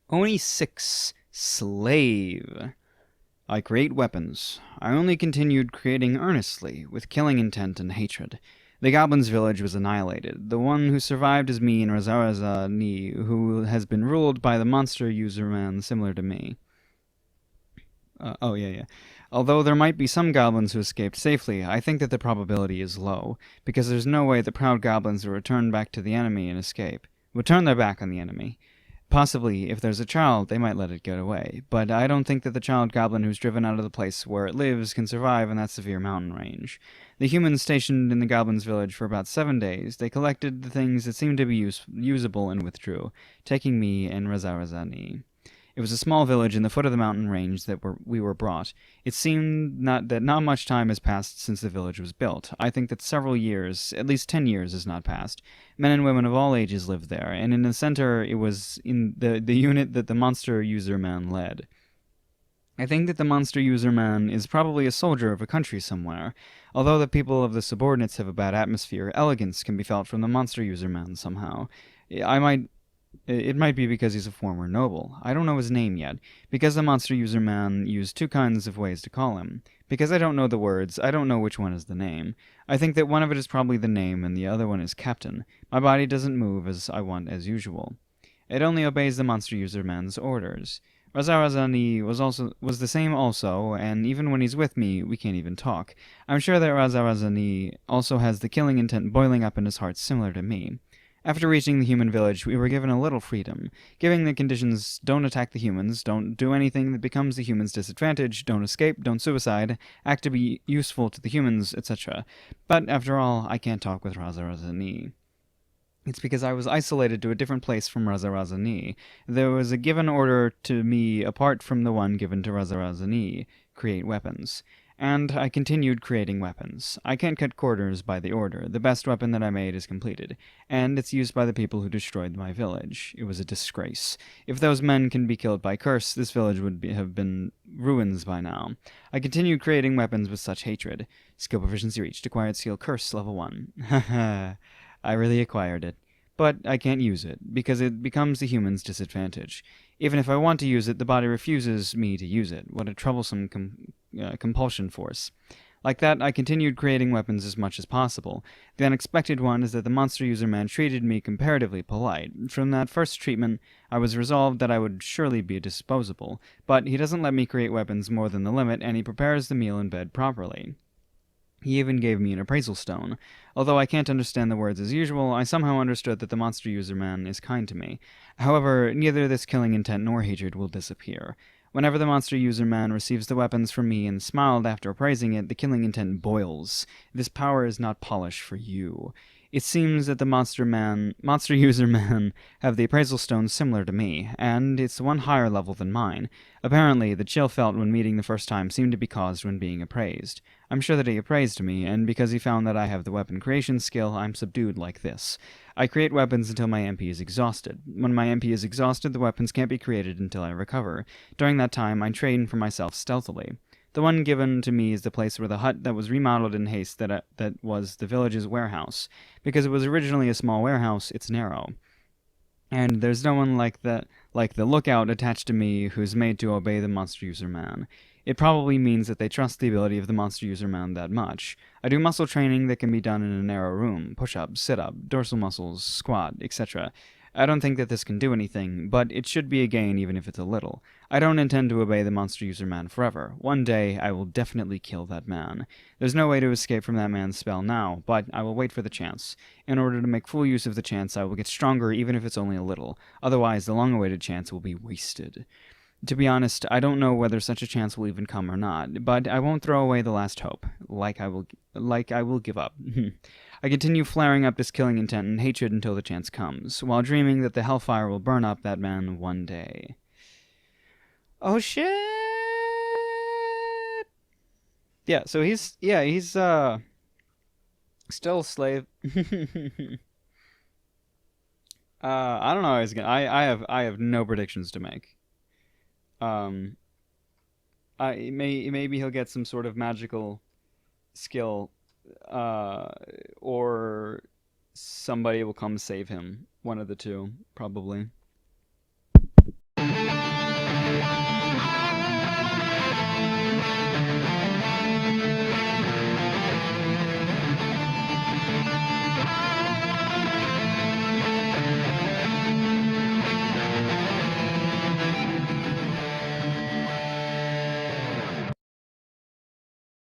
Only 6. Slave. I create weapons. I only continued creating earnestly, with killing intent and hatred. The goblin's village was annihilated. The one who survived is me and Razaraza Ni, who has been ruled by the monster user man similar to me. Yeah. Although there might be some goblins who escaped safely, I think that the probability is low, because there's no way the proud goblins will return back to the enemy and escape. Would turn their back on the enemy. Possibly, if there's a child, they might let it get away, but I don't think that the child goblin who's driven out of the place where it lives can survive in that severe mountain range. The humans stationed in the goblin's village for about 7 days, they collected the things that seemed to be usable and withdrew, taking me and Razarazani. It was a small village in the foot of the mountain range that we were brought. It seemed that not much time has passed since the village was built. I think that several years, at least 10 years, has not passed. Men and women of all ages lived there, and in the center it was in the unit that the monster user man led. I think that the monster user man is probably a soldier of a country somewhere. Although the people of the subordinates have a bad atmosphere, elegance can be felt from the monster user man somehow. It might be because he's a former noble. I don't know his name yet. Because the monster user man used 2 kinds of ways to call him. Because I don't know the words, I don't know which one is the name. I think that one of it is probably the name and the other one is Captain. My body doesn't move as I want as usual. It only obeys the monster user man's orders. Razarazani was the same also, and even when he's with me, we can't even talk. I'm sure that Razarazani also has the killing intent boiling up in his heart similar to me. After reaching the human village, we were given a little freedom. Giving the conditions, don't attack the humans, don't do anything that becomes the humans' disadvantage, don't escape, don't suicide, act to be useful to the humans, etc. But, after all, I can't talk with Razarazani. It's because I was isolated to a different place from Razarazani. There was a given order to me apart from the one given to Razarazani, create weapons. And I continued creating weapons. I can't cut corners by the order. The best weapon that I made is completed, and it's used by the people who destroyed my village. It was a disgrace. If those men can be killed by curse, this village would have been ruins by now. I continued creating weapons with such hatred. Skill proficiency reached. Acquired skill curse level 1. Haha. I really acquired it. But I can't use it, because it becomes the human's disadvantage. Even if I want to use it, the body refuses me to use it. What a troublesome compulsion force. Like that, I continued creating weapons as much as possible. The unexpected one is that the monster user man treated me comparatively polite. From that first treatment, I was resolved that I would surely be disposable. But he doesn't let me create weapons more than the limit, and he prepares the meal in bed properly. He even gave me an appraisal stone. Although I can't understand the words as usual, I somehow understood that the monster user man is kind to me. However, neither this killing intent nor hatred will disappear. Whenever the monster user man receives the weapons from me and smiled after appraising it, the killing intent boils. This power is not polished for you. It seems that the monster user man have the appraisal stone similar to me, and it's one higher level than mine. Apparently, the chill felt when meeting the first time seemed to be caused when being appraised. I'm sure that he appraised me, and because he found that I have the weapon creation skill, I'm subdued like this. I create weapons until my MP is exhausted. When my MP is exhausted, the weapons can't be created until I recover. During that time, I train for myself stealthily. The one given to me is the place where the hut that was remodeled in haste that was the village's warehouse. Because it was originally a small warehouse, it's narrow. And there's no one like the lookout attached to me who's made to obey the monster user man. It probably means that they trust the ability of the monster user man that much. I do muscle training that can be done in a narrow room, push-up, sit-up, dorsal muscles, squat, etc. I don't think that this can do anything, but it should be a gain even if it's a little. I don't intend to obey the monster user man forever. One day, I will definitely kill that man. There's no way to escape from that man's spell now, but I will wait for the chance. In order to make full use of the chance, I will get stronger even if it's only a little. Otherwise, the long-awaited chance will be wasted. To be honest, I don't know whether such a chance will even come or not, but I won't throw away the last hope, like I will give up. I continue flaring up this killing intent and hatred until the chance comes, while dreaming that the hellfire will burn up that man one day. Oh shit! Yeah, so he's still a slave. I don't know how he's gonna. I have no predictions to make. Um, maybe he'll get some sort of magical skill, or somebody will come save him. One of the two, probably.